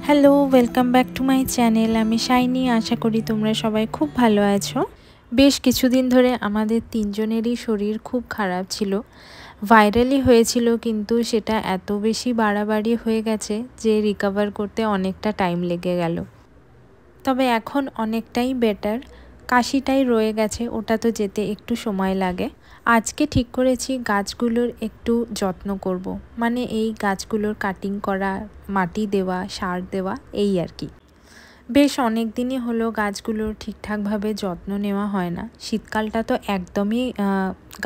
Hello, welcome back to my channel. আমি shiny. আশা করি তোমরা সবাই খুব ভালো আছো। বেশ কিছুদিন ধরে আমাদের তিনজনেরই শরীর খুব খারাপ ছিল। ভাইরালি হয়েছিল, কিন্তু সেটা এত বেশি বাড়াবাড়ি হয়ে গেছে যে রিকভার করতে অনেকটা টাইম লেগে গেল। তবে এখন অনেকটাই বেটার। কাশিটাই রয়ে গেছে, ওটা তো যেতে একটু সময় লাগে। আজকে ঠিক করেছি গাছগুলোর একটু যত্ন করব। মানে এই গাছগুলোর কাটিং করা, মাটি দেওয়া, সার দেওয়া, এই আর কি। বেশ অনেক দিনই হলো গাছগুলোর ঠিকঠাকভাবে যত্ন নেওয়া হয় না। শীতকালটা তো একদমই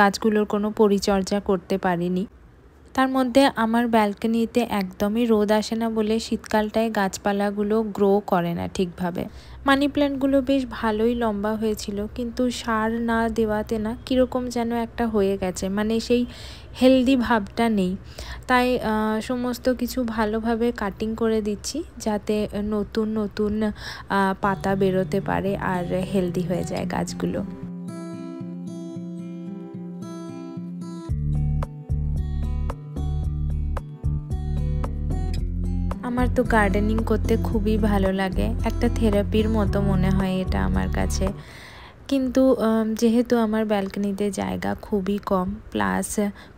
গাছগুলোর কোনো পরিচর্যা করতে পারিনি। তার মধ্যে আমার ব্যালকনিতে একদমই রোদ আসে না বলে শীতকালটায় গাছপালাগুলো গ্রো করে না ঠিকভাবে। মানি প্ল্যান্টগুলো বেশ ভালোই লম্বা হয়েছিল, কিন্তু সার না দেওয়াতে না কীরকম যেন একটা হয়ে গেছে, মানে সেই হেলদি ভাবটা নেই। তাই সমস্ত কিছু ভালোভাবে কাটিং করে দিচ্ছি, যাতে নতুন নতুন পাতা বেরোতে পারে আর হেলদি হয়ে যায় গাছগুলো। আমার তো গার্ডেনিং করতে খুবই ভালো লাগে, একটা থেরাপির মতো মনে হয় এটা আমার কাছে। কিন্তু যেহেতু আমার ব্যালকনিতে জায়গা খুবই কম, প্লাস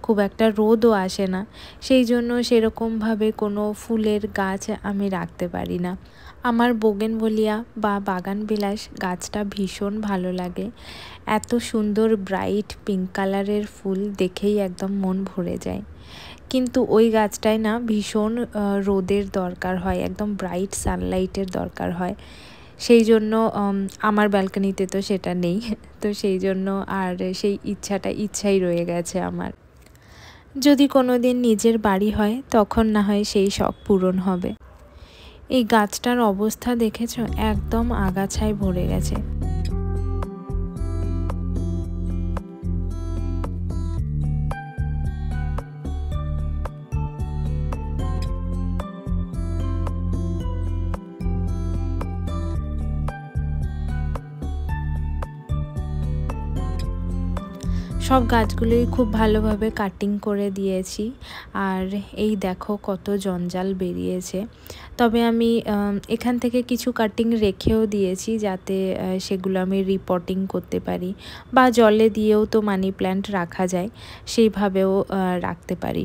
খুব একটা রোদও আসে না, সেই জন্য সেরকমভাবে কোনো ফুলের গাছ আমি রাখতে পারি না। আমার বোগেনভেলিয়া বা বাগানবিলাস গাছটা ভীষণ ভালো লাগে। এত সুন্দর ব্রাইট পিঙ্ক কালারের ফুল দেখেই একদম মন ভরে যায়। কিন্তু ওই গাছটায় না ভীষণ রোদের দরকার হয়, একদম ব্রাইট সানলাইটের দরকার হয়। সেই জন্য আমার ব্যালকনিতে তো সেটা নেই, তো সেই জন্য আর সেই ইচ্ছাই রয়ে গেছে আমার। যদি কোনো দিন নিজের বাড়ি হয় তখন না হয় সেই শখ পূরণ হবে। এই গাছটার অবস্থা দেখেছো, একদম আগাছায় ভরে গেছে। সব গাছগুলোই খুব ভালোভাবে কাটিং করে দিয়েছি, আর এই দেখো কত জঞ্জাল বেরিয়েছে। তবে আমি এখান থেকে কিছু কাটিং রেখেও দিয়েছি, যাতে সেগুলো আমি রিপোর্টিং করতে পারি, বা জলে দিয়েও তো মানি প্ল্যান্ট রাখা যায়, সেইভাবেও রাখতে পারি।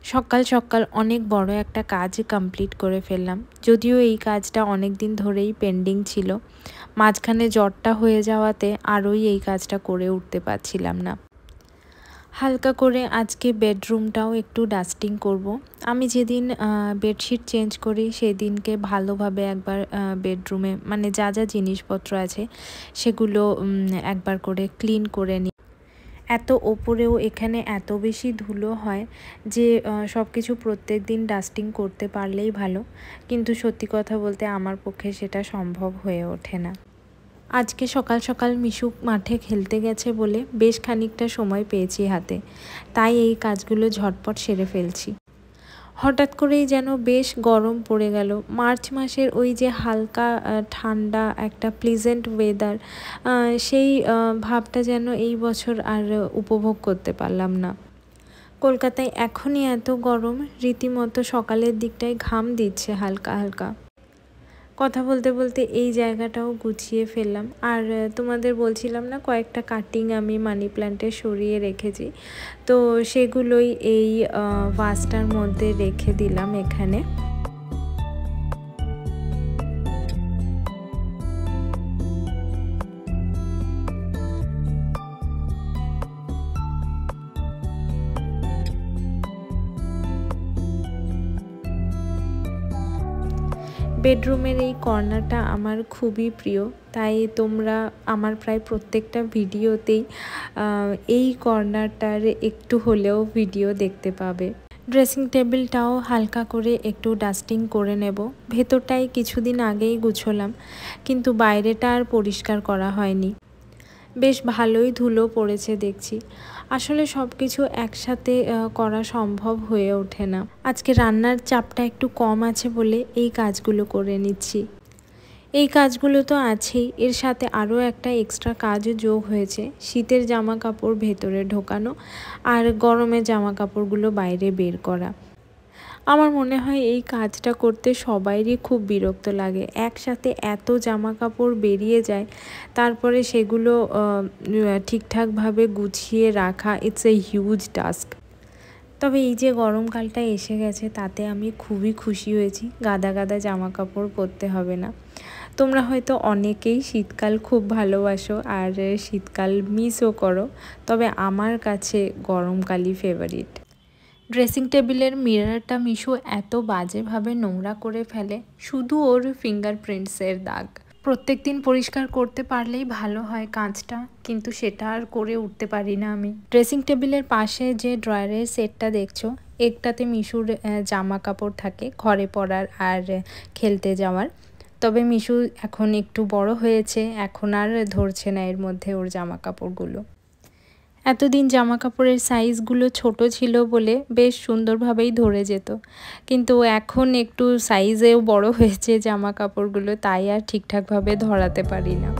সকাল সকাল অনেক বড় একটা কাজ কমপ্লিট করে ফেললাম, যদিও এই কাজটা অনেক দিন ধরেই পেন্ডিং ছিল। মাঝখানে জ্বরটা হয়ে যাওয়াতে আরোই এই কাজটা করে উঠতে পারছিলাম না। হালকা করে আজকে বেডরুমটাও একটু ডাস্টিং করব। আমি যেদিন বেডশিট চেঞ্জ করি সেদিনকে ভালোভাবে একবার বেডরুমে মানে যা যা জিনিসপত্র আছে সেগুলো একবার করে ক্লিন করে নিই। এত ওপরেও এখানে এত বেশি ধুলো হয় যে সব কিছু প্রত্যেক দিন ডাস্টিং করতে পারলেই ভালো, কিন্তু সত্যি কথা বলতে আমার পক্ষে সেটা সম্ভব হয়ে ওঠে না। আজকে সকাল সকাল মিশু মাঠে খেলতে গেছে বলে বেশ খানিকটা সময় পেয়েছি হাতে, তাই এই কাজগুলো ঝটপট সেরে ফেলছি। হঠাৎ করেই যেন বেশ গরম পড়ে গেল। মার্চ মাসের ওই যে হালকা ঠান্ডা একটা প্লিজেন্ট ওয়েদার, সেই ভাবটা যেন এই বছর আর উপভোগ করতে পারলাম না। কলকাতায় এখনই এত গরম, রীতিমতো সকালের দিকটায় ঘাম দিচ্ছে হালকা হালকা। কথা বলতে বলতে এই জায়গাটাও গুছিয়ে ফেললাম। আর তোমাদের বলছিলাম না কয়েকটা কাটিং আমি মানি প্ল্যান্টে সরিয়ে রেখেছি, তো সেগুলোই এই ভাসটার মধ্যে রেখে দিলাম এখানে। বেডরুমের এই কর্নারটা আমার খুবই প্রিয়, তাই তোমরা আমার প্রায় প্রত্যেকটা ভিডিওতেই এই কর্নারটার একটু হলেও ভিডিও দেখতে পাবে। ড্রেসিং টেবিলটাও হালকা করে একটু ডাস্টিং করে নেব। ভেতরটাই কিছুদিন আগেই গুছোলাম, কিন্তু বাইরেটা আর পরিষ্কার করা হয়নি। বেশ ভালোই ধুলো পড়েছে দেখছি। আসলে সব কিছু একসাথে করা সম্ভব হয়ে ওঠে না। আজকে রান্নার চাপটা একটু কম আছে বলে এই কাজগুলো করে নিচ্ছি। এই কাজগুলো তো আছেই, এর সাথে আরও একটা এক্সট্রা কাজও যোগ হয়েছে। শীতের জামা কাপড় ভেতরে ঢোকানো আর গরমের জামা কাপড়গুলো বাইরে বের করা। আমার মনে হয় এই কাজটা করতে সবাইরই খুব বিরক্ত লাগে। একসাথে এত জামা কাপড় বেরিয়ে যায়, তারপরে সেগুলো ঠিকঠাকভাবে গুছিয়ে রাখা, ইটস এ হিউজ টাস্ক। তবে এই যে গরমকালটা এসে গেছে, তাতে আমি খুবই খুশি হয়েছি। গাদা গাদা জামা কাপড় পরতে হবে না। তোমরা হয়তো অনেকেই শীতকাল খুব ভালোবাসো আর শীতকাল মিসও করো, তবে আমার কাছে গরমকালই ফেভারিট। ড্রেসিং টেবিলের মিররটা মিশু এত বাজেভাবে নোংরা করে ফেলে, শুধু ওর ফিঙ্গারপ্রিন্টসের দাগ। প্রত্যেক দিন পরিষ্কার করতে পারলেই ভালো হয় কাঁচটা, কিন্তু সেটা আর করে উঠতে পারি না আমি। ড্রেসিং টেবিলের পাশে যে ড্রয়ারের সেটটা দেখছো, একটাতে মিশুর জামা কাপড় থাকে ঘরে পরার আর খেলতে যাওয়ার। তবে মিশু এখন একটু বড় হয়েছে, এখন আর ধরছে না এর মধ্যে ওর জামা কাপড়গুলো। এতদিন জামা কাপড়ের সাইজগুলো ছোট ছিল বলে বেশ সুন্দরভাবেই ধরে যেত, কিন্তু এখন একটু সাইজেও বড় হয়েছে জামা কাপড়গুলো, তাই আর ঠিকঠাকভাবে ধরাতে পারি না।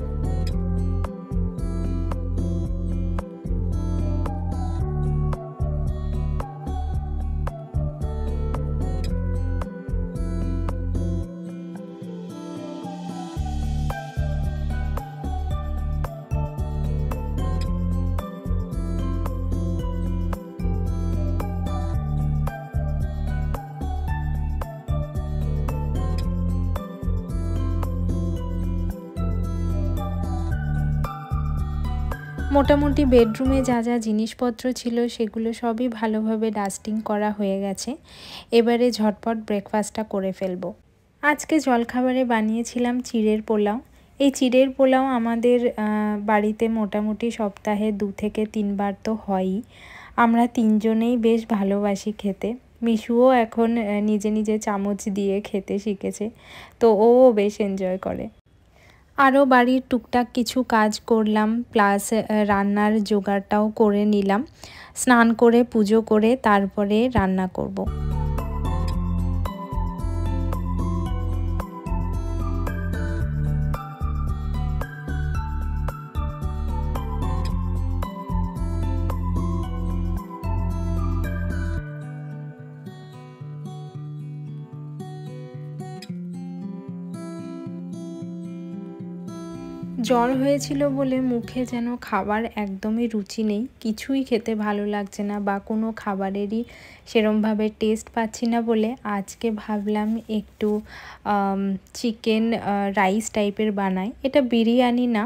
মোটামুটি বেডরুমে যা যা জিনিসপত্র ছিল সেগুলো সবই ভালোভাবে ডাস্টিং করা হয়ে গেছে। এবারে ঝটপট ব্রেকফাস্টটা করে ফেলবো। আজকে জলখাবারে বানিয়েছিলাম চিড়ের পোলাও। এই চিড়ের পোলাও আমাদের বাড়িতে মোটামুটি সপ্তাহে 2 থেকে 3 বার তো হয়ই। আমরা 3 জনেই বেশ ভালোবাসি খেতে। মিশুও এখন নিজে নিজে চামচ দিয়ে খেতে শিখেছে, তো ও বেশ এনজয় করে। আরও বাড়ির টুকটাক কিছু কাজ করলাম, প্লাস রান্নার জোগাড়টাও করে নিলাম। স্নান করে পুজো করে তারপরে রান্না করব। জ্বর হয়েছিল বলে মুখে যেন খাবার একদমই রুচি নেই, কিছুই খেতে ভালো লাগছে না বা কোনো খাবারেরই সেরমভাবে টেস্ট পাচ্ছি না বলে আজকে ভাবলাম একটু চিকেন রাইস টাইপের বানাই। এটা বিরিয়ানি না,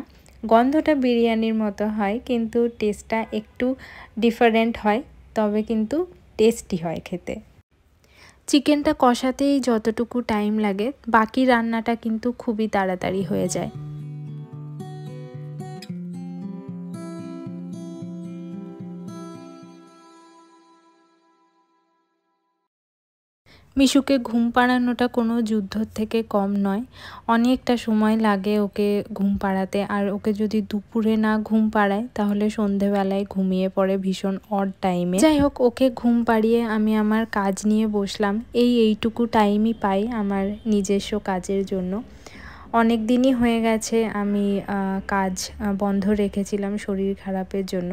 গন্ধটা বিরিয়ানির মতো হয় কিন্তু টেস্টটা একটু ডিফারেন্ট হয়, তবে কিন্তু টেস্টি হয় খেতে। চিকেনটা কষাতেই যতটুকু টাইম লাগে, বাকি রান্নাটা কিন্তু খুবই তাড়াতাড়ি হয়ে যায়। মিশুকে ঘুম পাড়ানোটা কোনো যুদ্ধর থেকে কম নয়। অনেকটা সময় লাগে ওকে ঘুম পাড়াতে, আর ওকে যদি দুপুরে না ঘুম পাড়ায় তাহলে সন্ধেবেলায় ঘুমিয়ে পড়ে ভীষণ অড টাইমে। যাই হোক, ওকে ঘুম পাড়িয়ে আমি আমার কাজ নিয়ে বসলাম। এইটুকু টাইমই পাই আমার নিজস্ব কাজের জন্য। অনেক দিনই হয়ে গেছে আমি কাজ বন্ধ রেখেছিলাম শরীর খারাপের জন্য,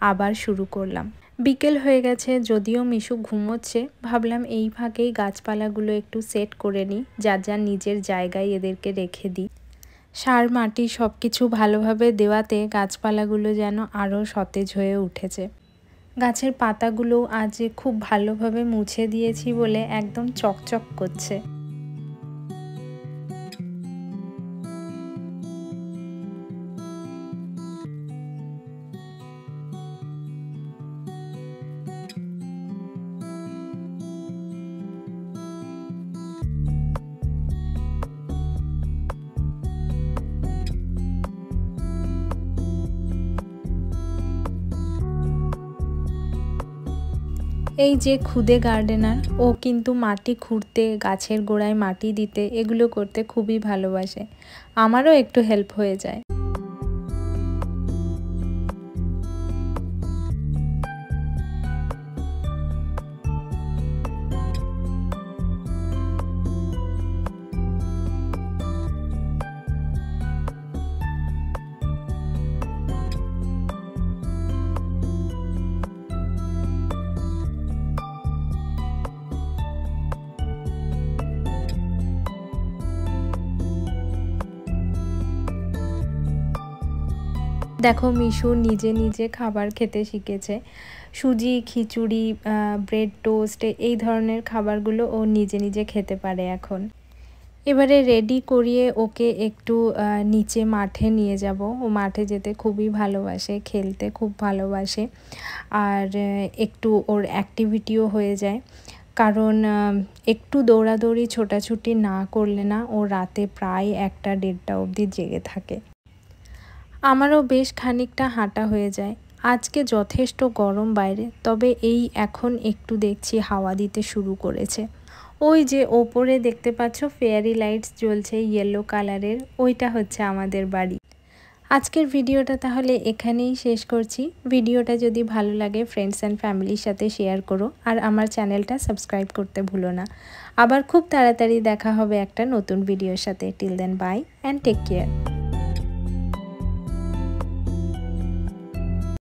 আবার শুরু করলাম। বিকেল হয়ে গেছে, যদিও মিশু ঘুমোচ্ছে, ভাবলাম এই ফাঁকেই গাছপালাগুলো একটু সেট করে নিই, যার যার নিজের জায়গায় এদেরকে রেখে দিই। সার মাটি সব কিছু ভালোভাবে দেওয়াতে গাছপালাগুলো যেন আরও সতেজ হয়ে উঠেছে। গাছের পাতাগুলো আজ খুব ভালোভাবে মুছে দিয়েছি বলে একদম চকচক করছে। এই যে খুদে গার্ডেনার, ও কিন্তু মাটি খুঁড়তে, গাছের গোড়ায় মাটি দিতে, এগুলো করতে খুবই ভালোবাসে। আমারও একটু হেল্প হয়ে যায়। দেখো মিশু নিজে নিজে খাবার খেতে শিখেছে। সুজি, খিচুড়ি, ব্রেড টোস্ট এই ধরনের খাবারগুলো ও নিজে নিজে খেতে পারে এখন। এবারে রেডি করিয়ে ওকে একটু নিচে মাঠে নিয়ে যাব। ও মাঠে যেতে খুবই ভালোবাসে, খেলতে খুব ভালোবাসে, আর একটু ওর অ্যাক্টিভিটিও হয়ে যায়। কারণ একটু দৌড়াদৌড়ি ছোটাছুটি না করলে না ও রাতে প্রায় 1টা-1:30 অবধি জেগে থাকে। আমারও বেশ খানিকটা হাঁটা হয়ে যায়। আজকে যথেষ্ট গরম বাইরে, তবে এই এখন একটু দেখছি হাওয়া দিতে শুরু করেছে। ওই যে ওপরে দেখতে পাচ্ছ ফেয়ারি লাইটস জ্বলছে ইয়েলো কালারের, ওইটা হচ্ছে আমাদের বাড়ি। আজকের ভিডিওটা তাহলে এখানেই শেষ করছি। ভিডিওটা যদি ভালো লাগে ফ্রেন্ডস অ্যান্ড ফ্যামিলির সাথে শেয়ার করো, আর আমার চ্যানেলটা সাবস্ক্রাইব করতে ভুলো না। আবার খুব তাড়াতাড়ি দেখা হবে একটা নতুন ভিডিওর সাথে। Till then bye and take care.